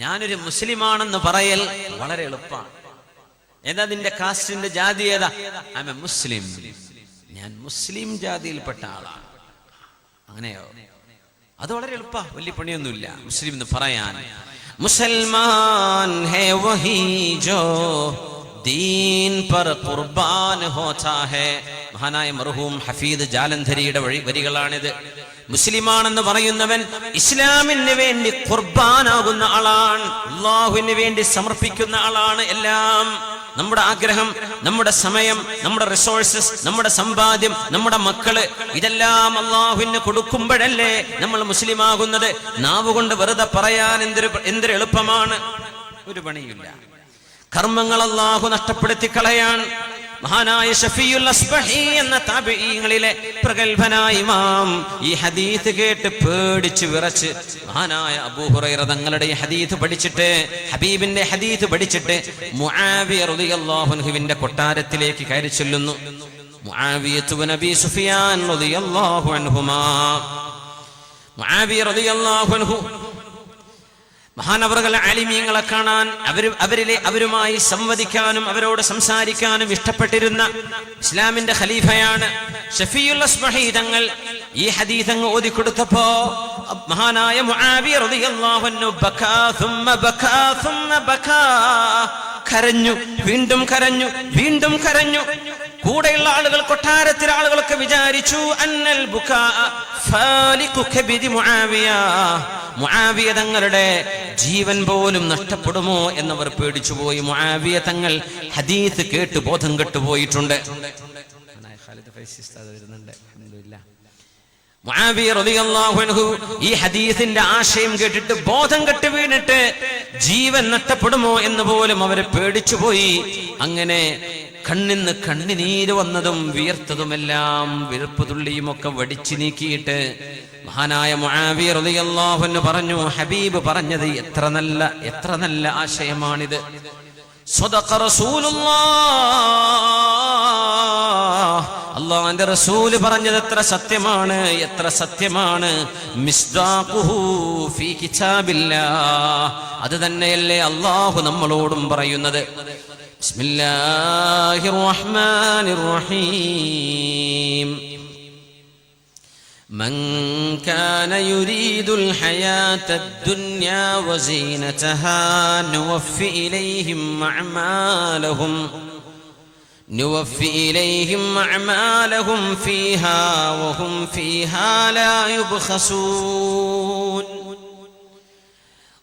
ഞാനൊരു മുസ്ലിമാണെന്ന് പറയൽ വളരെ എളുപ്പമാണ്. എന്താ നിന്റെ കാസ്റ്റിന്റെ ജാതി ഏതാ? ഐ എം എ മുസ്ലിം, ഞാൻ മുസ്ലിം ജാതിയിൽപ്പെട്ട ആളാണ്. അങ്ങനെയോ? അത് വളരെ എളുപ്പ, വലിയ പണിയൊന്നുമില്ല മുസ്ലിം എന്ന് പറയാൻ. മുസൽമാൻ ഹേ വഹി ജോ ദീൻ പർ ഖുർബാൻ ഹോതാ ഹേ. മഹാനായ മർഹൂം ഹഫീദ് ജാലന്ധരിയുടെ വരികളാണിത്. മുസ്ലിമാണെന്ന് പറയുന്നവൻ ഇസ്ലാമിന് വേണ്ടി ഖുർബാനാകുന്ന ആളാണ്, അല്ലാഹുവിന് വേണ്ടി സമർപ്പിക്കുന്ന ആളാണ്. എല്ലാം നമ്മുടെ ആഗ്രഹം, നമ്മുടെ സമയം, നമ്മുടെ റിസോഴ്സസ്, നമ്മുടെ സമ്പാദ്യം, നമ്മുടെ മക്കള്, ഇതെല്ലാം അല്ലാഹുവിന് കൊടുക്കുമ്പോഴല്ലേ നമ്മൾ മുസ്ലിമാകുന്നത്. നാവുകൊണ്ട് വെറുതെ പറയാൻ എന്തൊരു എളുപ്പമാണ്, ഒരു പണിയില്ല. കർമ്മങ്ങൾ അല്ലാഹു നഷ്ടപ്പെടുത്തി കളയാൻ. മഹാനായ ഷഫീഉൽ അസ്ബഹി എന്ന താബിഈങ്ങളിലെ പ്രഗൽഭനായ ഇമാം ഈ ഹദീസ് കേട്ട് പേടിച്ച് വിറച്ച്, മഹാനായ അബൂ ഹുറൈറ തങ്ങളുടെ ഈ ഹദീസ് പഠിച്ചിട്ട്, ഹബീബിന്റെ ഹദീസ് പഠിച്ചിട്ട് മുആവിയ റളിയല്ലാഹു അൻഹുവിന്റെ കൊട്ടാരത്തിലേക്ക് കയറി ചെല്ലുന്നു. മുആവിയ ഇബ്നു അബീ സുഫിയാൻ റളിയല്ലാഹു അൻഹുമാ. മുആവിയ റളിയല്ലാഹു അൻഹു മഹാനവറുകൾ ആലിമീങ്ങളെ കാണാൻ, അവരുമായി സംവദിക്കാനും അവരോട് സംസാരിക്കാനും ഇഷ്ടപ്പെട്ടിരുന്ന ഇസ്ലാമിന്റെ ഖലീഫയാണ്. ഷഫീഉൽ അസ്ബഹി തങ്ങൾ ഈ ഹദീസ് അങ്ങ് ഓതിക്കൊടുത്തപ്പോ മഹാനായ മുആവിയ റളിയല്ലാഹു അൻഹു ബകാ സുമ്മ ബകാ സുമ്മ ബകാ, കരഞ്ഞു, വീണ്ടും കരഞ്ഞു, വീണ്ടും കരഞ്ഞു. കൂടെയുള്ള ആളുകൾ, കൊട്ടാരത്തിലെ ആളുകളൊക്കെ വിചാരിച്ചു അന്നൽ ബുകാ ഫാലിഖു കബിദി മുആവിയ, മുആവിയ തങ്ങളുടെ ജീവൻ പോലും നഷ്ടപ്പെടുമോ എന്നവർ പേടിച്ചുപോയി. മുആവിയ തങ്ങൾ ഹദീസ് കേട്ട് ബോധം കെട്ടുപോയിട്ടുണ്ട്. മുആവിയ റളിയല്ലാഹു അൻഹു ഈ ഹദീസിന്റെ ആശയം കേട്ടിട്ട് ബോധം കെട്ട് വീണിട്ട് ജീവൻ നഷ്ടപ്പെടുമോ എന്ന് പോലും അവരെ പേടിച്ചുപോയി. അങ്ങനെ കണ്ണിന്ന് കണ്ണിനീര് വന്നതും വിയർത്തതുമെല്ലാം വിയർപ്പ് തുള്ളിയുമൊക്കെ വടിച്ചു നീക്കിയിട്ട് മഹാനായ മുആവിയ റളിയല്ലാഹു അൻഹു പറഞ്ഞു, ഹബീബ് പറഞ്ഞത് എത്ര നല്ല ആശയമാണിത്. സദഖ റസൂലുള്ളാഹ്, അല്ലാഹുവിന്റെ റസൂല് പറഞ്ഞത് എത്ര സത്യമാണ്. മിസ്ദാഖുഹു ഫീ കിതാബില്ലാഹ്, അത് തന്നെയല്ലേ അല്ലാഹു നമ്മളോടും പറയുന്നത്. ബിസ്മില്ലാഹിർ റഹ്മാനിർ റഹീം. من كان يريد الحياة الدنيا وزينتها نوفي إليهم أعمالهم فيها وهم فيها لا يبخسون.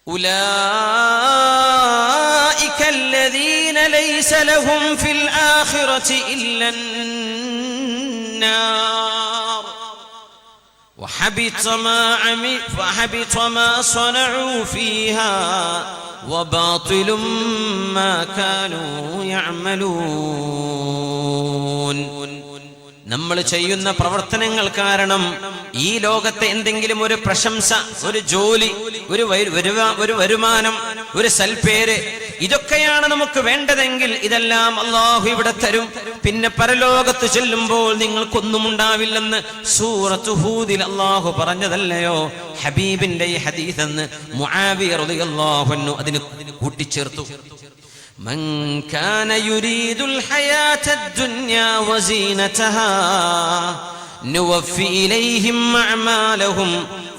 أولئك الذين ليس لهم في الآخرة إلا النار وحبط ما صنعوا فيها وباطل ما كانوا يعملون. നമ്മൾ ചെയ്യുന്ന പ്രവർത്തനങ്ങൾ കാരണം ഈ ലോകത്തെ എന്തെങ്കിലും ഒരു പ്രശംസ, ഒരു ജോലി, ഒരു വരുമാനം, ഒരു സൽപ്പേര്, ഇതൊക്കെയാണ് നമുക്ക് വേണ്ടതെങ്കിൽ ഇതെല്ലാം അല്ലാഹു ഇവിടെ തരും. പിന്നെ പരലോകത്ത് ചെല്ലുമ്പോൾ നിങ്ങൾക്കൊന്നും ഉണ്ടാവില്ലെന്ന് സൂറത്ത് ഹൂദിൽ അല്ലാഹു പറഞ്ഞതല്ലയോ? ഹബീബിന്റെ ഈ ഹദീസ് എന്ന് മുആവിയ റളിയല്ലാഹു അൻഹു അതിന് കൂട്ടിച്ചേർത്തു. من كان يريد الحياة الدنيا وزينتها نوفي إليهم أعمالهم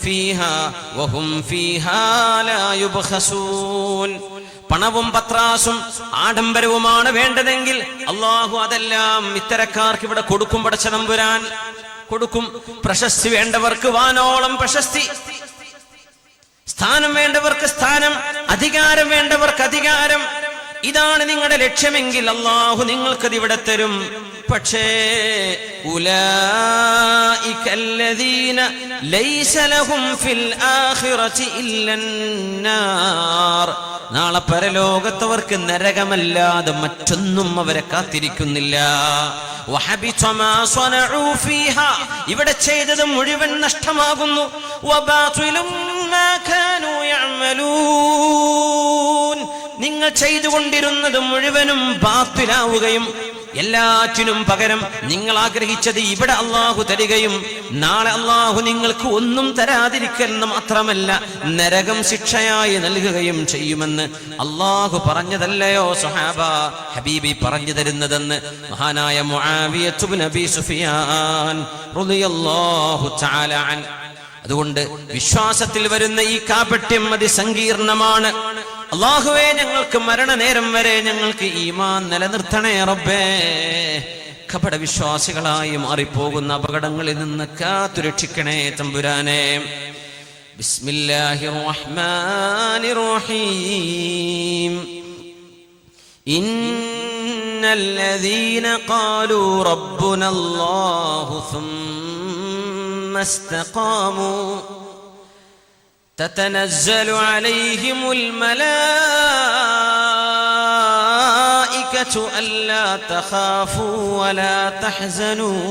فيها وهم فيها لا يبخسون. പണവും പത്രാസും ആഡംബരവുമാണ് വേണ്ടതെങ്കിൽ അല്ലാഹു അതെല്ലാം ഇത്തരക്കാർക്ക് ഇവിടെ കൊടുക്കും. പടച്ച തമ്പുരാൻ കൊടുക്കും. പ്രശസ്തി വേണ്ടവർക്ക് വാനോളം പ്രശസ്തി, സ്ഥാനം വേണ്ടവർക്ക് സ്ഥാനം, അധികാരം വേണ്ടവർക്ക് അധികാരം. ഇതാണ് നിങ്ങളുടെ ലക്ഷ്യമെങ്കിൽ അല്ലാഹു നിങ്ങൾക്കത് ഇവിടെ തരും. പക്ഷേ ഉലൈകല്ലദീന ലൈസ ലഹും ഫിൽ ആഖിറതി ഇല്ലന്നാർ, നാളെ പരലോകത്തവർക്ക് നരകമല്ലാതെ മറ്റൊന്നും അവരെ കാത്തിരിക്കുന്നില്ല. വഹബിത മാ സ്വനഉ ഫീഹാ, ഇവിടെ ചെയ്തത് മുഴുവൻ നഷ്ടമാകുന്നു. വബാതിലും മാ കാനൂ യഅമലൂൻ, നിങ്ങൾ ചെയ്തുകൊണ്ടിരുന്നത് മുഴുവനും ബാത്തിലാവുകയും എല്ലാറ്റിനും പകരം നിങ്ങൾ ആഗ്രഹിച്ചത് ഇവിടെ അള്ളാഹു തരികയും നാളെ അള്ളാഹു നിങ്ങൾക്ക് ഒന്നും തരാതിരിക്കലെന്ന് മാത്രമല്ല നരകം ശിക്ഷയായി നൽകുകയും ചെയ്യുമെന്ന് അള്ളാഹു പറഞ്ഞതല്ലയോ സ്വഹാബ ഹബീബി പറഞ്ഞു തരുന്നതെന്ന് മഹാനായ മുആവിയത്ത് ഇബ്നു അബീ സുഫിയാൻ റളിയല്ലാഹു തആല അൻഹു. അതുകൊണ്ട് വിശ്വാസത്തിൽ വരുന്ന ഈ കാപട്യം അതിസങ്കീർണമാണ്. അല്ലാഹുവേ, ഞങ്ങൾക്ക് മരണനേരം വരെ ഞങ്ങൾക്ക് ഈമാൻ നിലനിർത്തണേ റബ്ബേ. കപട വിശ്വാസികളായി മാറിപ്പോകുന്ന അപകടങ്ങളിൽ നിന്ന് കാത്തുരക്ഷിക്കണേ തമ്പുരാനെ. ബിസ്മില്ലാഹിർ റഹ്മാനിർ റഹീം. ഇന്നല്ലദീന ഖാലൂ റബ്ബുനല്ലാഹു ثم استقاموا تتنزل عليهم الملائكة ألا تخافوا ولا تحزنوا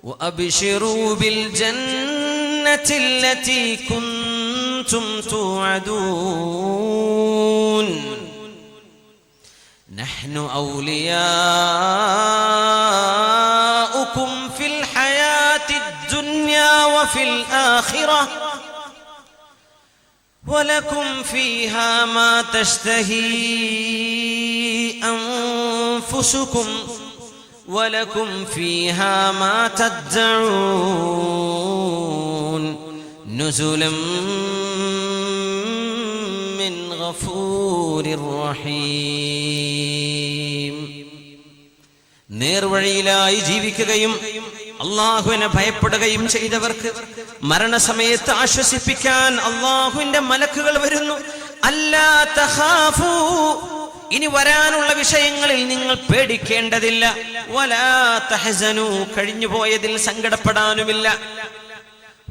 وأبشروا بالجنة التي كنتم توعدون نحن أولياؤكم في الحياة الدنيا وفي الآخرة ولكم فيها ما تشتهي أنفسكم ولكم فيها ما تدعون نزلا من غفور رحيم. നേർവഴിയിലായി ജീവിക്കുകയും അള്ളാഹുവിനെ ഭയപ്പെടുകയും ചെയ്തവർക്ക് മരണസമയത്ത് ആശ്വസിപ്പിക്കാൻ അള്ളാഹുവിന്റെ മലക്കുകൾ വരുന്നു. അല്ലാ തഖാഫൂ, ഇനി വരാനുള്ള വിഷയങ്ങളിൽ നിങ്ങൾ പേടിക്കേണ്ടതില്ല. വലാ തഹ്സനൂ, കഴിഞ്ഞുപോയതിൽ സങ്കടപ്പെടാനുമില്ല.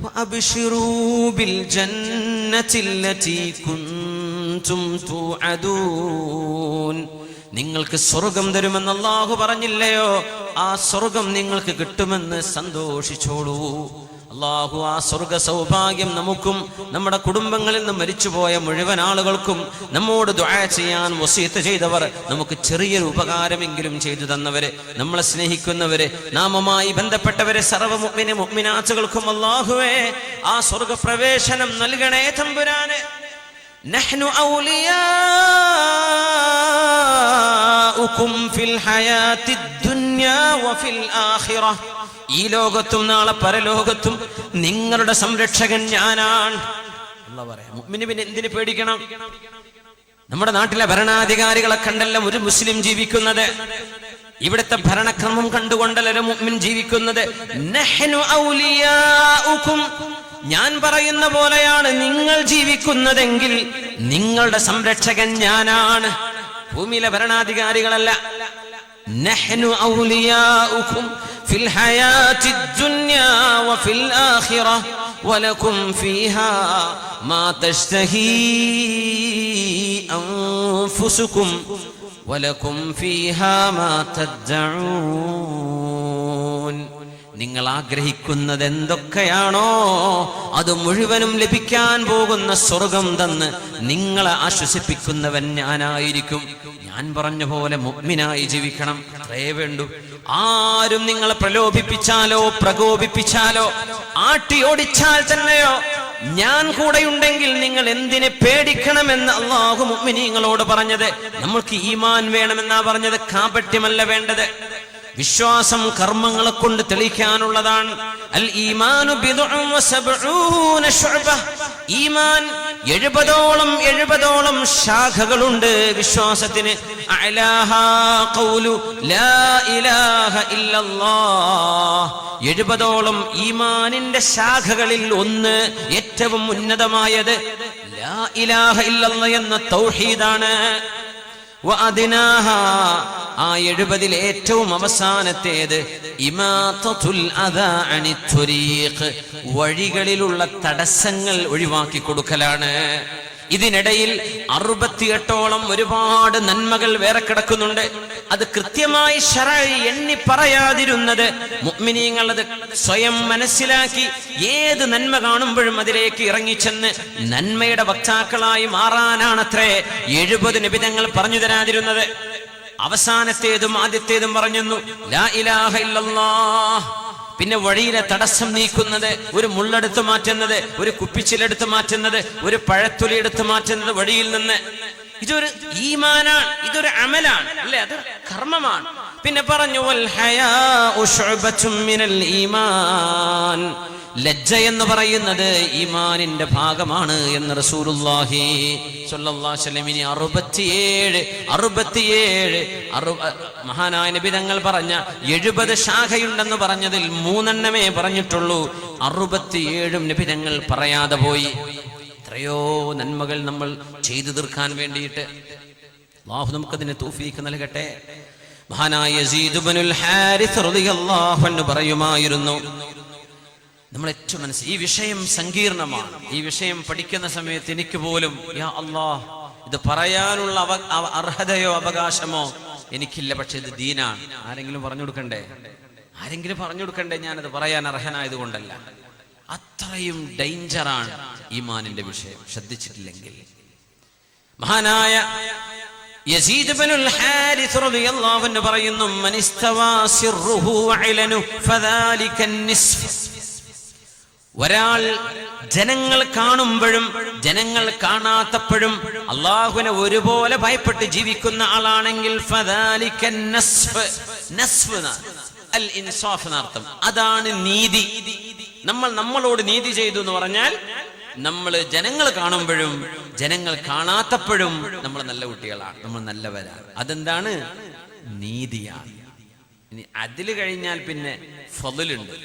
വഅബ്ശിറൂ ബിൽ ജന്നത്തില്ലതി കുൻതും തുഅദൂൻ, നിങ്ങൾക്ക് സ്വർഗം തരുമെന്ന് അല്ലാഹു പറഞ്ഞില്ലയോ? ആ സ്വർഗം നിങ്ങൾക്ക് കിട്ടുമെന്ന് സന്തോഷിച്ചോളൂ. അല്ലാഹു ആ സ്വർഗ സൗഭാഗ്യം നമുക്കും നമ്മുടെ കുടുംബങ്ങളിൽ നിന്ന് മരിച്ചുപോയ മുഴുവൻ ആളുകൾക്കും നമ്മോട് ദുആ ചെയ്യാൻ വസിയത്ത് ചെയ്തവർ, നമുക്ക് ചെറിയൊരു ഉപകാരമെങ്കിലും ചെയ്തു തന്നവരെ, നമ്മളെ സ്നേഹിക്കുന്നവരെ, നാമുമായി ബന്ധപ്പെട്ടവരെ, സർവ്വ മുഅ്മിന മുഅ്മിനാത്തുകൾക്കും അല്ലാഹുവേ ആ സ്വർഗ പ്രവേശനം നൽകണേ തമ്പുരാനെ. നഹ്നു ഔലിയാഉകും ഫിൽ ഹയാത്തിദ് ദുനിയാ വഫിൽ ആഖിറ, ഈ ലോകത്തും നാളെ പരലോകത്തും നിങ്ങളുടെ സംരക്ഷകൻ ഞാനാണ്. അല്ലാഹു പറയാ, മുഅ്മിന് പിന്നെ എന്തിനു പേടിക്കണം? നമ്മുടെ നാട്ടിലെ ഭരണാധികാരികളെ കണ്ടല്ല ഒരു മുസ്ലിം ജീവിക്കുന്നത്. ഇവിടുത്തെ ഭരണക്രമം കണ്ടുകൊണ്ടല്ല ഒരു മുഅ്മിൻ ജീവിക്കുന്നത്. നഹ്നു ഔലിയാഉകും, ഞാൻ പറയുന്ന പോലെയാണ് നിങ്ങൾ ജീവിക്കുന്നതെങ്കിൽ നിങ്ങളുടെ സംരക്ഷകൻ ഞാനാണ്, ഭൂമിയിലെ ഭരണാധികാരികളല്ല. നഹ്നു ഔലിയാഉകും ഫിൽ ഹയാത്തിദ് ദുനിയാ വഫിൽ ആഖിറ വലകും ഫീഹാ മാ തശ്തഹീ അൻഫുസുകും വലകും ഫീഹാ മാ തദ്ദഊൻ. നിങ്ങൾ ആഗ്രഹിക്കുന്നത് എന്തൊക്കെയാണോ അത് മുഴുവനും ലഭിക്കാൻ പോകുന്ന സ്വർഗം തന്ന് നിങ്ങളെ ആശ്വസിപ്പിക്കുന്നവൻ ഞാനായിരിക്കും. ഞാൻ പറഞ്ഞ പോലെ മുഅ്മിനായി ജീവിക്കണം, അത്രേ വേണ്ടൂ. ആരും നിങ്ങളെ പ്രലോഭിപ്പിച്ചാലോ പ്രകോപിപ്പിച്ചാലോ ആട്ടി ഓടിച്ചാൽ തന്നെയോ ഞാൻ കൂടെയുണ്ടെങ്കിൽ നിങ്ങൾ എന്തിനെ പേടിക്കണമെന്ന് അല്ലാഹു മുഅ്മിനീങ്ങളോട് പറഞ്ഞത്. നമ്മൾക്ക് ഈമാൻ വേണമെന്നാ പറഞ്ഞത്, കാപട്യമല്ല വേണ്ടത്. വിശ്വാസം കർമ്മങ്ങളെ കൊണ്ട് തെളിയിക്കാനുള്ളതാണ്. അൽ ഈമാനു ബിദ്ഉൻ വസബ്ഊന ശുഅബ, ഈമാൻ 70ഓളം ശാഖകളുണ്ട് വിശ്വാസത്തിന്. അഅലാഹാ ഖൗലു ലാ ഇലാഹ ഇല്ലല്ലാഹ്, 70ഓളം ഈമാനിന്റെ ശാഖകളിൽ ഒന്ന്, ഏറ്റവും ഉന്നതമായത് ലാ ഇലാഹ ഇല്ലല്ലാഹ് എന്ന തൗഹീദാണ്. വഅദ്നാഹാ, ആ 70ൽ ഏറ്റവും അവസാനത്തേത് ഇമാതത്തുൽ അദാ അനിത് ത്വരീഖ്, വഴികളിലുള്ള തടസ്സങ്ങൾ ഒഴിവാക്കി കൊടുക്കലാണ്. ഇതിനിടയിൽ 68ഓളം ഒരുപാട് നന്മകൾ വേറെ കിടക്കുന്നുണ്ട്. അത് കൃത്യമായി ശറഈ എണ്ണി പറയാതിരുന്നത് മുഅ്മിനീങ്ങൾ അത് സ്വയം മനസ്സിലാക്കി ഏത് നന്മ കാണുമ്പോഴും അതിലേക്ക് ഇറങ്ങിച്ചെന്ന് നന്മയുടെ വക്താക്കളായി മാറാനാണത്രേ 70 നിബിധങ്ങൾ പറഞ്ഞു തരാതിരുന്നത്. അവസാനത്തേതും ആദ്യത്തേതും പറഞ്ഞു ലാ ഇലാഹ ഇല്ലല്ലാഹ്. പിന്നെ വഴിയിലെ തടസ്സം നീക്കുന്നത്, ഒരു മുള്ളെടുത്ത് മാറ്റുന്നത്, ഒരു കുപ്പിച്ചിലെടുത്ത് മാറ്റുന്നത്, ഒരു പഴത്തൊലി എടുത്ത് മാറ്റുന്നത് വഴിയിൽ നിന്ന്, ഇതൊരു ഈമാനാണ്, ഇതൊരു അമലാണ്, അല്ലെ? അത് കർമ്മമാണ്. പിന്നെ പറഞ്ഞു വൽ ഹയാഉ ശുഅബത്തും മിനൽ ഈമാൻ, ലജ്ജ എന്ന് പറയുന്നത് ഈമാനിന്റെ ഭാഗമാണ് എന്ന് റസൂലുള്ളാഹി സ്വല്ലല്ലാഹു അലൈഹി വസല്ലം. ഇനി 67 മഹാനായ നബി തങ്ങൾ പറഞ്ഞ 70 ശാഖയുണ്ടെന്ന് പറഞ്ഞതിൽ 3 പറഞ്ഞിട്ടുള്ളൂ. 67 നബി തങ്ങൾ പറയാതെ പോയി. എത്രയോ നന്മകൾ നമ്മൾ ചെയ്തു തീർക്കാൻ വേണ്ടിയിട്ട്. അല്ലാഹു നമുക്കതിന് തൗഫീഖ് നൽകട്ടെ. മഹാനായ യസീദ് ഇബ്നുൽ ഹാരിസ് റളിയല്ലാഹു അൻഹു പറയുമായിരുന്നു, നമ്മൾ ഏറ്റവും ഈ വിഷയം സങ്കീർണമാണ്. ഈ വിഷയം പഠിക്കുന്ന സമയത്ത് എനിക്ക് പോലും യാ അല്ലാഹ് ഇത് പറയാനുള്ള അർഹതയോ അവകാശമോ എനിക്കില്ല. പക്ഷെ ഇത് ദീനാണ്. ആരെങ്കിലും പറഞ്ഞു കൊടുക്കണ്ടേ? ഞാനത് പറയാൻ അർഹനായത് കൊണ്ടല്ല. അത്രയും ഡേഞ്ചറാണ് ഈമാനിന്റെ വിഷയം. ശ്രദ്ധിച്ചിട്ടില്ലെങ്കിൽ മഹാനായ യസീദ് ഇബ്നുൽ ഹാരിസ് റളിയല്ലാഹു അൻഹു പറയുന്നു, മൻ ഇസ്തവാ സിർറുഹു വഇലനു ഫദാലിക നിസ്ഫ്. ഒരാൾ ജനങ്ങൾ കാണുമ്പോഴും ജനങ്ങൾ കാണാത്തപ്പോഴും അള്ളാഹുവിനെ ഒരുപോലെ ഭയപ്പെട്ട് ജീവിക്കുന്ന ആളാണെങ്കിൽ ഫദാലിക നസ്ഫ്. നസ്ഫ് അൽ ഇൻസാഫ് എന്നർത്ഥം. അതാണ് നീതി. നമ്മളോട് നീതി ചെയ്തു എന്ന് പറഞ്ഞാൽ നമ്മൾ ജനങ്ങൾ കാണുമ്പോഴും ജനങ്ങൾ കാണാത്തപ്പോഴും നമ്മൾ നല്ല കുട്ടികളാണ്, നമ്മൾ നല്ലവരാണ്. അതെന്താണ്? നീതിയാണ്. ഇനി അതിൽ കഴിഞ്ഞാൽ പിന്നെ ഫളലുണ്ട്,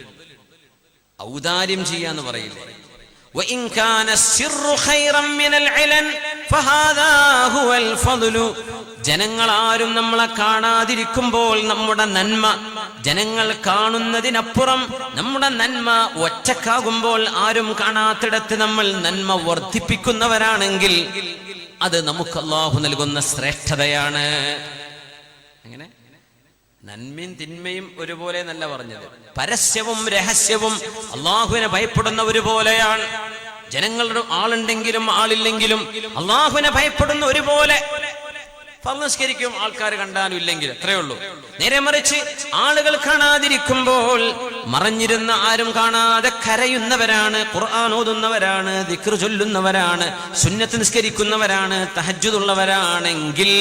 ഔദാര്യം ചെയ്യാന്ന് പറയില്ലേ. وإن كان السر خيرا من العلن فهذا هو الفضل. ജനങ്ങൾ ആരും നമ്മളെ കാണാതിരിക്കുമ്പോൾ നമ്മുടെ നന്മ, ജനങ്ങൾ കാണുന്നതിനപ്പുറം നമ്മുടെ നന്മ ഒറ്റക്കാകുമ്പോൾ ആരും കാണാത്തിടത്ത് നമ്മൾ നന്മ വർദ്ധിപ്പിക്കുന്നവരാണെങ്കിൽ അത് നമുക്ക് അല്ലാഹു നൽകുന്ന ശ്രേഷ്ഠതയാണ്. എങ്ങനെ? നന്മയും തിന്മയും ഒരുപോലെ എന്നല്ല പറഞ്ഞത്. പരസ്യവും രഹസ്യവും അള്ളാഹുവിനെ ഭയപ്പെടുന്ന ഒരുപോലെയാണ്. ജനങ്ങളുടെ ആളുണ്ടെങ്കിലും ആളില്ലെങ്കിലും അള്ളാഹുവിനെ ഭയപ്പെടുന്ന ഒരുപോലെ. നിസ്കരിക്കും, ആൾക്കാർ കണ്ടാലും ഇല്ലെങ്കിലും, അത്രയേ ഉള്ളൂ. നേരെ മറിച്ച് ആളുകൾ കാണാതിരിക്കുമ്പോൾ മറഞ്ഞിരുന്ന ആരും കാണാതെ കരയുന്നവരാണ്, ഖുർആൻ ഓതുന്നവരാണ്, ദിക്ർ ചൊല്ലുന്നവരാണ്, സുന്നത്ത് നിസ്കരിക്കുന്നവരാണ്, തഹജ്ജുദുള്ളവരാണെങ്കിൽ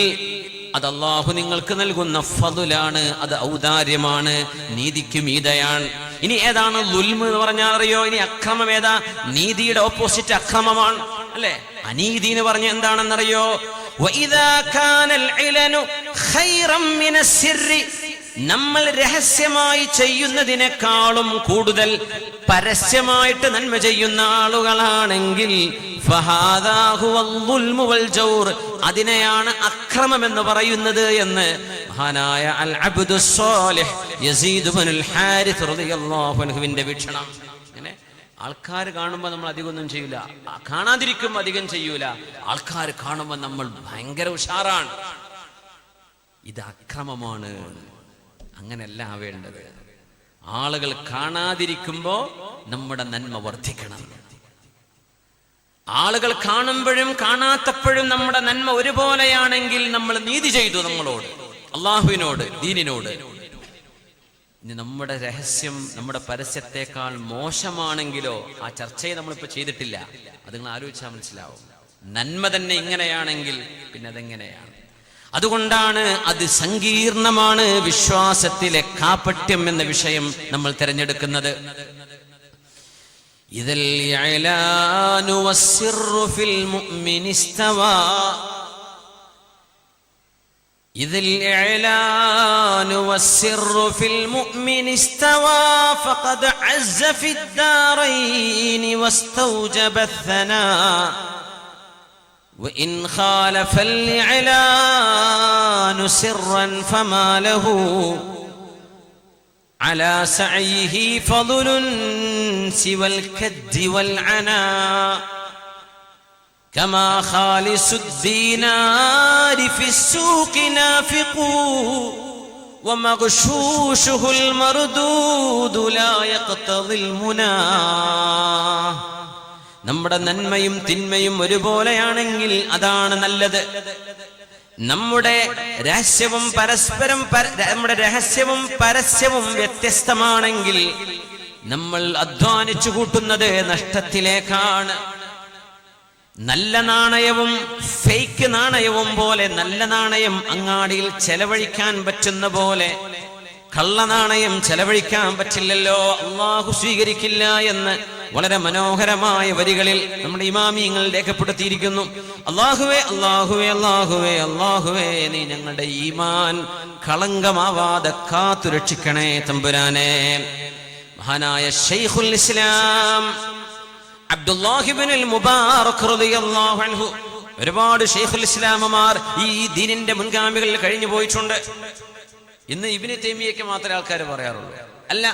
അത് അല്ലാഹു നിങ്ങൾക്ക് നൽകുന്ന ഫضലാണ്, അത് ഔദാര്യമാണ്, നീതിക്ക് മീതയാണ്. ഇനി ഏതാണ് ദുൽമ് എന്ന് പറഞ്ഞാൽ അറിയോ? ഇനി അക്രമം ഏതാ? നീതിയുടെ ഓപ്പോസിറ്റ് അക്രമമാണ്, അല്ലെ? അനീതി എന്ന് പറഞ്ഞ എന്താണെന്നറിയോ? വഇദാ കാനൽ ഇലനു ഖൈറൻ മിനസ് സിർരി. നമ്മൾ രഹസ്യമായി ചെയ്യുന്നതിനേക്കാളും കൂടുതൽ പരസ്യമായിട്ട് നന്മ ചെയ്യുന്ന ആളുകളാണെങ്കിൽ ഫഹാദാ ഹുവൽ ദുൽമു വൽ ജൗർ. അതിനെയാണ് അക്രമം എന്ന് പറയുന്നത് എന്ന് മഹാനായ അൽ അബ്ദു സ്വാലിഹ് യസീദ് ഇബ്നുൽ ഹാരിസ് റളിയല്ലാഹു അൻഹുവിന്റെ വീക്ഷണം. അങ്ങനെ ആൾക്കാർ കാണുമ്പോൾ നമ്മൾ അധികമൊന്നും ചെയ്യൂല, കാണാതിരിക്കുമ്പോൾ അധികം ചെയ്യൂല. ആൾക്കാർ കാണുമ്പോൾ നമ്മൾ ഭയങ്കര ഉഷാറാണ്. ഇത് അക്രമമാണ്. അങ്ങനെയല്ല ആവേണ്ടത്. ആളുകൾ കാണാതിരിക്കുമ്പോ നമ്മുടെ നന്മ വർദ്ധിക്കണം. ആളുകൾ കാണുമ്പോഴും കാണാത്തപ്പോഴും നമ്മുടെ നന്മ ഒരുപോലെയാണെങ്കിൽ നമ്മൾ നീതി ചെയ്തു നമ്മളോട്, അള്ളാഹുവിനോട്, ദീനിനോട്. ഇനി നമ്മുടെ രഹസ്യം നമ്മുടെ പരസ്യത്തെക്കാൾ മോശമാണെങ്കിലോ ആ ചർച്ചയെ നമ്മളിപ്പോ ചെയ്തിട്ടില്ല. അത് നിങ്ങൾ ആലോചിച്ചാൽ മനസ്സിലാവും. നന്മ തന്നെ ഇങ്ങനെയാണെങ്കിൽ പിന്നെ അതെങ്ങനെയാണ്? അതുകൊണ്ടാണ് അത് സങ്കീർണമാണ്. വിശ്വാസത്തിലെ കാപട്യം എന്ന വിഷയം നമ്മൾ തിരഞ്ഞെടുക്കുന്നത്. ഇദൽ ഇഅലാനു വസ്സിർറു ഫിൽ മുഅ്മിനി ഇസ്തവാ. ഇദൽ ഇഅലാനു വസ്സിർറു ഫിൽ മുഅ്മിനി ഇസ്തവാ ഫഖദ് അസ്സ ഫിദ്ദാറൈനി വസ്തൗജബ അസ്സനാ. وإن خالف الإعلان سرا فما له على سعيه فضل سوى الكد والعناء. كما خالص الدينار في السوق نافق ومغشوشه المردود لا يقتضي المنى. നമ്മുടെ നന്മയും തിന്മയും ഒരുപോലെയാണെങ്കിൽ അതാണ് നല്ലത്. നമ്മുടെ രഹസ്യവും നമ്മുടെ രഹസ്യവും പരസ്യവും വ്യത്യസ്തമാണെങ്കിൽ നമ്മൾ അധ്വാനിച്ചു കൂട്ടുന്നത് നഷ്ടത്തിലേക്കാണ്. നല്ല നാണയവും ഫേക്ക് നാണയവും പോലെ, നല്ല നാണയം അങ്ങാടിയിൽ ചെലവഴിക്കാൻ പറ്റുന്ന പോലെ കള്ളനാണയം ചെലവഴിക്കാൻ പറ്റില്ലല്ലോ, അള്ളാഹു സ്വീകരിക്കില്ല എന്ന് വളരെ മനോഹരമായ വരികളിൽ നമ്മുടെ ഇമാമിയങ്ങൾ രേഖപ്പെടുത്തിയിരിക്കുന്നു. അല്ലാഹുവേ അല്ലാഹുവേ അല്ലാഹുവേ അല്ലാഹുവേ, നീ ഞങ്ങളുടെ ഈമാൻ കളങ്കമാവാതെ കാത്തു രക്ഷിക്കണേ തമ്പുരാനെ. മഹാനായ ശൈഖുൽ ഇസ്ലാം അബ്ദുല്ലാഹി ഇബ്നുൽ മുബാറക് റളിയല്ലാഹു അൻഹു, ഒരുപാട് ശൈഖുൽ ഇസ്ലാമമാർ ഈ ദീനിന്റെ മുൻഗാമികളിൽ കഴിഞ്ഞു പോയിട്ടുണ്ട്. ഇന്ന് ഇബ്നു തൈമിയ്യയ്ക്ക് മാത്രമേ ആൾക്കാർ പറയാറുള്ളൂ. അല്ല,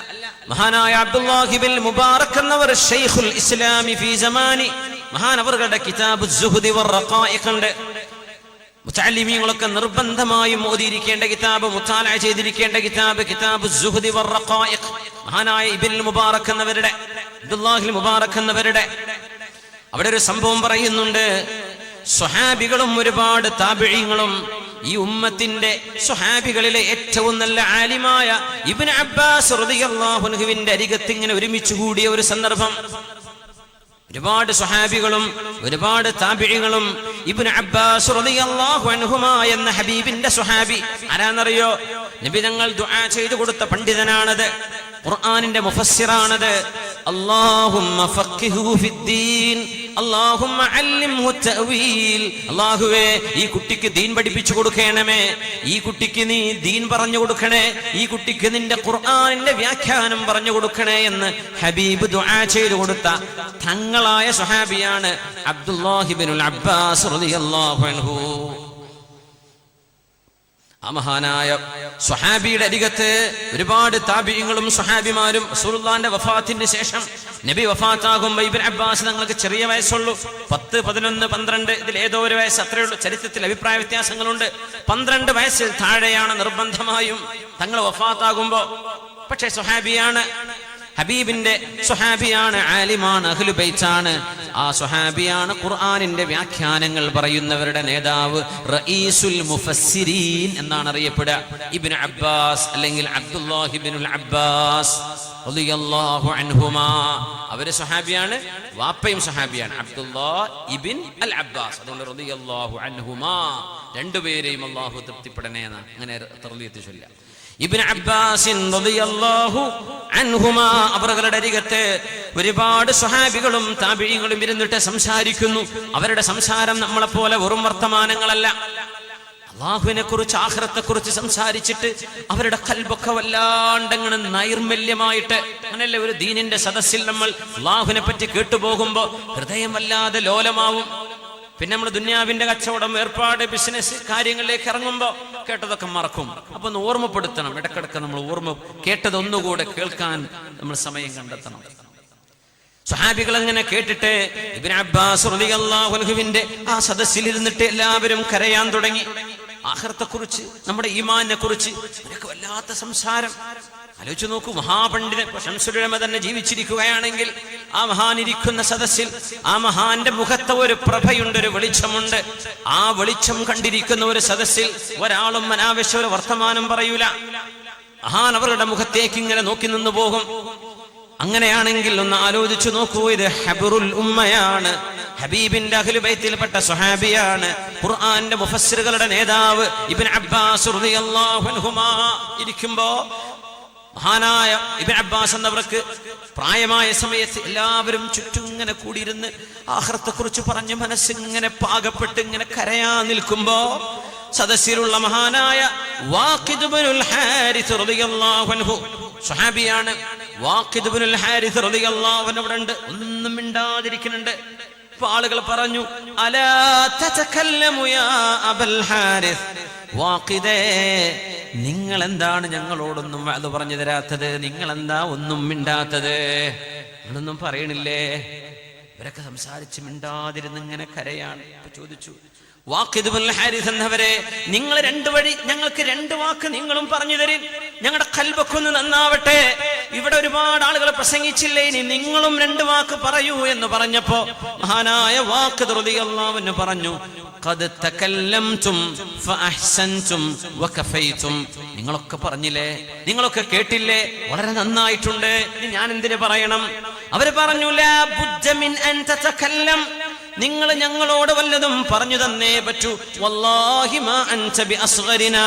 മഹാനായ അബ്ദുല്ലാഹി ഇബ്നുൽ മുബാറക് എന്നവർ ശൈഖുൽ ഇസ്ലാമി ഫീ സമാനി, മഹാനവറുകളുടെ കിതാബ് സുഹ്ദി വറഖായിഖ് ഉണ്ട്. മുതഅല്ലിമീങ്ങളൊക്കെ നിർബന്ധമായും ഓതിയിരിക്കേണ്ട കിതാബ്, മുത്താലഅ ചെയ്തിരിക്കേണ്ട കിതാബ്, കിതാബ് സുഹ്ദി വറഖായിഖ്. മഹാനായ ഇബ്നുൽ മുബാറക് എന്നവരുടെ, അബ്ദുല്ലാഹി മുബാറക് എന്നവരുടെ അവിടെ ഒരു സംഭവം പറയുന്നുണ്ട്. സ്വഹാബികളും ഒരുപാട് താബിഈങ്ങളും ഈ ഉമ്മത്തിന്റെ സ്വഹാബികളിലെ ഏറ്റവും നല്ല ആലിമായ ഇബ്നു അബ്ബാസ് റളിയല്ലാഹു അൻഹുവിന്റെ അരികത്ത് ഇങ്ങനെ ഒരുമിച്ച് കൂടിയ ഒരു സന്ദർഭം. ഒരുപാട് സ്വഹാബികളും ഒരുപാട് താബിഈങ്ങളും ഇബ്നു അബ്ബാസ് റളിയല്ലാഹു അൻഹുമാ എന്ന ഹബീബിന്റെ സ്വഹാബി ആരാന്നറിയോ? നബി തങ്ങൾ ദുആ ചെയ്തു കൊടുത്ത പണ്ഡിതനാണത്, ഖുർആനിന്റെ മുഫസ്സിറാണത്. അല്ലാഹുമ്മ ഫഖിഹു ഫിദ്ദീൻ, അല്ലാഹുമ്മ അല്ലിംഹു തഅവീൽ. അല്ലാഹുവേ, ഈ കുട്ടിക്ക് ദീൻ പഠിപ്പിച്ചു കൊടുക്കണമേ, ഈ കുട്ടിക്ക് നീ ദീൻ പറഞ്ഞു കൊടുക്കണേ, ഈ കുട്ടിക്ക് നിന്റെ ഖുർആനിന്റെ വ്യാഖ്യാനം പറഞ്ഞു കൊടുക്കണേ എന്ന് ഹബീബ് ദുആ ചെയ്തു കൊടുത്ത തങ്ങളായ സ്വഹാബിയാണ് അബ്ദുല്ലാഹി ഇബ്നുൽ അബ്ബാസ് റളിയല്ലാഹു അൻഹു. ആ മഹാനായ സ്വഹാബിയുടെ അരികത്ത് ഒരുപാട് താബിഈങ്ങളും സ്വഹാബിമാരും റസൂലുള്ളാഹിന്റെ വഫാത്തിന് ശേഷം, നബി വഫാത്താകുമ്പോൾ ഇബ്നു അബ്ബാസ് തങ്ങൾക്ക് ചെറിയ വയസ്സുള്ളൂ, 10, 11, 12, ഇതിൽ ഏതോ ഒരു വയസ്സ് അത്രയേ ഉള്ളൂ. ചരിത്രത്തിൽ അഭിപ്രായ വ്യത്യാസങ്ങളുണ്ട്. 12 വയസ്സിൽ താഴെയാണ് നിർബന്ധമായും തങ്ങൾ വഫാത്താകുമ്പോ. പക്ഷേ സ്വഹാബിയാണ്, ഹബീബിന്റെ സ്വഹാബിയാണ്, ആലിമാണ്, അഹ്ലു ബൈത്താണ്. ആ സ്വഹാബിയാണ് ഖുർആനിന്റെ വ്യാഖ്യാനങ്ങൾ പറയുന്നവരുടെ നേതാവ്, റഈസുൽ മുഫസ്സിരീൻ എന്നാണ് അറിയപ്പെടുക. ഇബ്നു അബ്ബാസ് അല്ലെങ്കിൽ അബ്ദുല്ലാഹി ഇബ്നുൽ അബ്ബാസ് റളിയല്ലാഹു അൻഹുമാ. അവര് സ്വഹാബിയാണ്, വാപ്പയും സ്വഹാബിയാണ്, അബ്ദുല്ലാഹ് ഇബ്ൻ അൽ അബ്ബാസ്. അതുകൊണ്ട് റളിയല്ലാഹു അൻഹുമാ, രണ്ടുപേരെയും അല്ലാഹു തൃപ്തിപ്പെടണേ എന്ന് അങ്ങനെ തർളിയത്ത് ചൊല്ലാം. ഇബ്നു അബ്ബാസ് റളിയല്ലാഹു അൻഹുമാ അവരുടെ അരികത്ത് ഒരുപാട് സ്വഹാബികളും താബിഈങ്ങളും ഇരുന്നിട്ട് സംസാരിക്കുന്നു. അവരുടെ സംസാരം നമ്മളെപ്പോലെ വെറും വർത്തമാനങ്ങളല്ല. അല്ലാഹുവിനെ കുറിച്ച്, ആഖിറത്തെ കുറിച്ച് സംസാരിച്ചിട്ട് അവരുടെ ഖൽബൊക്കെ വല്ലാണ്ടങ്ങനെ നൈർമല്യമായിട്ട്, അങ്ങനെയല്ലേ ഒരു ദീനിന്റെ സദസ്സിൽ നമ്മൾ അല്ലാഹുവിനെ പറ്റി കേട്ടുപോകുമ്പോ ഹൃദയം വല്ലാതെ ലോലമാവും. പിന്നെ നമ്മൾ ദുന്യാവിന്റെ കച്ചവടം, ഏർപ്പാട്, ബിസിനസ് കാര്യങ്ങളിലേക്ക് ഇറങ്ങുമ്പോൾ കേട്ടതൊക്കെ മറക്കും. അപ്പൊ ഒന്ന് ഓർമ്മപ്പെടുത്തണം, ഇടക്കിടക്ക് നമ്മൾ കേട്ടതൊന്നുകൂടെ കേൾക്കാൻ നമ്മൾ സമയം കണ്ടെത്തണം. സ്വഹാബികൾ അങ്ങനെ കേട്ടിട്ട് ഇബ്നു അബ്ബാസ് റളിയല്ലാഹു അൻഹുവിന്റെ ആ സദസ്സിൽ ഇരുന്നിട്ട് എല്ലാവരും കരയാൻ തുടങ്ങി. ആഖിറത്തെ കുറിച്ച്, നമ്മുടെ ഈമാനിനെ കുറിച്ച് അവർക്ക് വല്ലാത്ത സംസാരം. ആലോചിച്ചു നോക്കൂ, മഹാപണ്ഡിതൻ ശംസുൽ ഉലമ തന്നെ ജീവിച്ചിരിക്കുകയാണെങ്കിൽ ആ മഹാൻ ഇരിക്കുന്ന സദസ്സിൽ ആ മഹാന്റെ മുഖത്ത് ഒരു പ്രഭയുണ്ട്, ഒരു വെളിച്ചമുണ്ട്. ആ വെളിച്ചം കണ്ടിരിക്കുന്ന ഒരു സദസ്സിൽ ഒരാളും അനാവശ്യ ഒരു വർത്തമാനം പറയൂല. മഹാൻ അവരുടെ മുഖത്തേക്ക് ഇങ്ങനെ നോക്കി നിന്ന് പോകും. അങ്ങനെയാണെങ്കിൽ ഒന്ന് ആലോചിച്ചു നോക്കൂ, ഇത് ഹബ്റുൽ ഉമ്മയാണ്, ഹബീബിന്റെ അഹ്ലു ബൈത്തിൽപ്പെട്ട സ്വഹാബിയാണ്, ഖുർആന്റെ മുഫസ്സിറുകളുടെ നേതാവ് ഇബ്നു അബ്ബാസ് റളിയല്ലാഹു അൻഹുമാ ഇരിക്കുമ്പോ മഹാനായ ഇബ്നു അബ്ബാസ് എന്നവർക്ക് പ്രായമായ സമയത്ത് എല്ലാവരും ചുറ്റും ഇങ്ങനെ കൂടിയിരുന്ന് ആഖിറത്തെ കുറിച്ച് പറഞ്ഞ് മനസ്സിങ്ങനെ പാകപ്പെട്ട് ഇങ്ങനെ കരയാൻ നിൽക്കുമ്പോ സദസ്സിലുള്ള മഹാനായ വാഖിദ് ഇബ്നുൽ ഹാരിസ് റളിയല്ലാഹു അൻഹു, സ്വഹാബിയാണ്, വാഖിദ് ഇബ്നുൽ ഹാരിസ് റളിയല്ലാഹു അൻഹു അവിടെ ഉണ്ട്, ഒന്നും മിണ്ടാതിരിക്കുന്നുണ്ട്. അപ്പോൾ ആളുകൾ പറഞ്ഞു, അലാ തതകല്ലമു യാ അബൽ ഹാരിസ്, വാഖിദേ, നിങ്ങൾ എന്താണ് ഞങ്ങളോടൊന്നും അത് പറഞ്ഞു തരാത്തത്? നിങ്ങൾ എന്താ ഒന്നും മിണ്ടാത്തത്? നിങ്ങളൊന്നും പറയണില്ലേ? ഇവരൊക്കെ സംസാരിച്ച് മിണ്ടാതിരുന്ന് ഇങ്ങനെ കരയാണ്. ചോദിച്ചു, വാഖിദ് ഇബ്നുൽ ഹാരിസ് എന്നവരെ, നിങ്ങൾ 2 വഴി, ഞങ്ങൾക്ക് 2 വാക്ക് നിങ്ങളും പറഞ്ഞു തരും, ഞങ്ങളുടെ ഖൽബൊക്കെ ഒന്ന് നന്നാവട്ടെ. ഇവിടെ ഒരുപാട് ആളുകൾ പ്രസംഗിച്ചില്ലേ, ഇനി നിങ്ങളും 2 വാക്ക് പറയൂ എന്ന് പറഞ്ഞപ്പോ മഹാനായ വാഖിദ് റളിയല്ലാഹു അൻഹു പറഞ്ഞു, ഖദ് തകല്ലംതും ഫഅഹ്സൻതും വകഫൈതും. നിങ്ങളൊക്കെ പറഞ്ഞില്ലേ, നിങ്ങളൊക്കെ കേട്ടില്ലേ, വളരെ നന്നായിട്ടുണ്ട്, ഞാൻ എന്തിനു പറയണം? അവര് പറഞ്ഞു ലാ ബുദ്ദ മിൻ അൻ തതകല്ലം, നിങ്ങൾ ഞങ്ങളോട് വല്ലതും പറഞ്ഞു തന്നേ പറ്റൂ. വല്ലാഹി മാ അൻത ബിഅസ്ഗരിനാ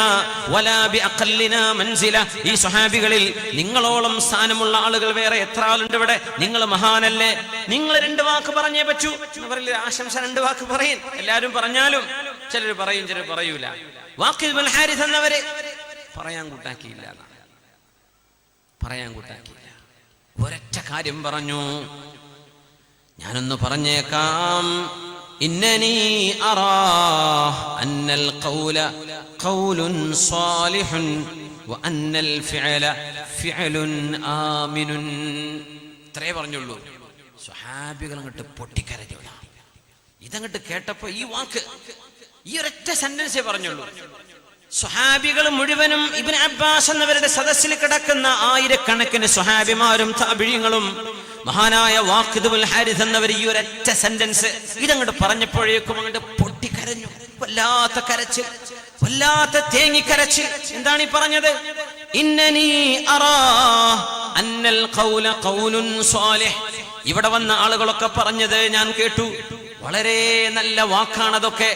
വലാ ബിഅഖല്ലിനാ മൻസില. ഈ സ്വഹാബികളിൽ നിങ്ങളോളം സ്ഥാനമുള്ള ആളുകൾ വേറെ എത്ര ആളുണ്ട് ഇവിടെ? നിങ്ങൾ മഹാനല്ലേ, നിങ്ങൾ 2 വാക്ക് പറഞ്ഞേ പറ്റൂ എന്ന് പറയില്ല. ആശംസ 2 വാക്ക് പറയും. എല്ലാവരും പറഞ്ഞാലും ചിലർ പറയും, ചിലർ പറയൂല. വാഖിദ് ബിൻ ഹാരിസ് എന്നവരെ പറയാൻ കൂട്ടാക്കിയില്ല. ഒരൊറ്റ കാര്യം പറഞ്ഞു, ഞാനൊന്ന് പറഞ്ഞേക്കാം. ഇന്നനി അറാ അന്നൽ ഖൗല ഖൗലുൻ സാലിഹുൻ വഅന്നൽ ഫിഅല ഫിഅലുൻ ആമിനുൻ. ഇത്രേ പറഞ്ഞുള്ളൂ. സ്വഹാബികൾ അങ്ങോട്ട് പൊട്ടിക്കരഞ്ഞു. ഇതങ്ങോട്ട് കേട്ടപ്പോ ഈ വാക്ക്, ഈ ഒരൊറ്റ സെന്റൻസേ പറഞ്ഞുള്ളൂ. സ്വഹാബികൾ മുഴുവനും ഇബ്നു അബ്ബാസ് എന്നവരുടെ സദസ്സിൽ കിടക്കുന്ന ആയിരക്കണക്കിന് സ്വഹാബിമാരും താബിഈങ്ങളും മഹാനായ വാഖിദ് ബിൻ ഹാരിസ് എന്നവർ ഈ ഒരൊറ്റ സെന്റൻസ് ഇതങ്ങോട്ട് പറഞ്ഞപ്പോഴേക്കും അങ്ങോട്ട് പൊട്ടിക്കരഞ്ഞു. വല്ലാത്ത കരച്ചിൽ, വല്ലാത്ത തേങ്ങിക്കരച്ചിൽ. എന്താണ് ഈ പറഞ്ഞത്? ഇന്നനി അറാ അന്നൽ ഖൗല ഖൗലുൻ സാലിഹ്. ഇവിടെ വന്ന ആളുകളൊക്കെ പറഞ്ഞത് ഞാൻ കേട്ടു, വളരെ നല്ല വാക്കാണതൊക്കെ.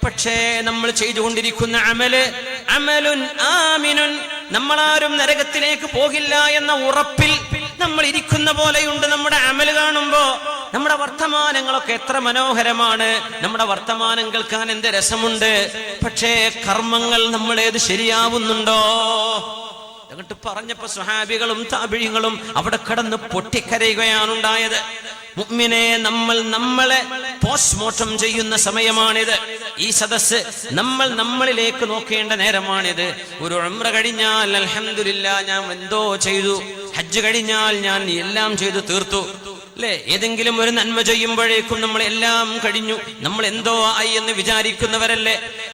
പക്ഷേ നമ്മൾ ചെയ്തുകൊണ്ടിരിക്കുന്ന അമലുൻ ആമിനുൻ, നമ്മളാരും നരകത്തിലേക്ക് പോകില്ല എന്ന ഉറപ്പിൽ നമ്മൾ ഇരിക്കുന്ന പോലെയുണ്ട് നമ്മുടെ അമല് കാണുമ്പോ. നമ്മുടെ വർത്തമാനങ്ങളൊക്കെ എത്ര മനോഹരമാണ്, നമ്മുടെ വർത്തമാനം കേൾക്കാൻ എന്ത് രസമുണ്ട്. പക്ഷേ കർമ്മങ്ങൾ നമ്മളേത് ശരിയാവുന്നുണ്ടോ? എന്നിട്ട് പറഞ്ഞപ്പോ സ്വഹാബികളും താബിഈങ്ങളും അവിടെ കിടന്ന് പൊട്ടിക്കരയുകയാണുണ്ടായത്. മുഅ്മിനെ, നമ്മളെ പോസ്റ്റ്മോർട്ടം ചെയ്യുന്ന സമയമാണിത്. ഈ സദസ്സ് നമ്മൾ നമ്മളിലേക്ക് നോക്കേണ്ട നേരമാണിത്. ഒരു ഉംറ കഴിഞ്ഞാൽ അൽഹംദുലില്ലാ ഞാൻ എന്തോ ചെയ്തു, ഹജ്ജ് കഴിഞ്ഞാൽ ഞാൻ എല്ലാം ചെയ്തു തീർത്തു അല്ലേ? ഏതെങ്കിലും ഒരു നന്മ ചെയ്യുമ്പോഴേക്കും നമ്മൾ എല്ലാം കഴിഞ്ഞു, നമ്മൾ എന്തോ ആയി എന്ന് വിചാരിക്കുന്നവരല്ലേ?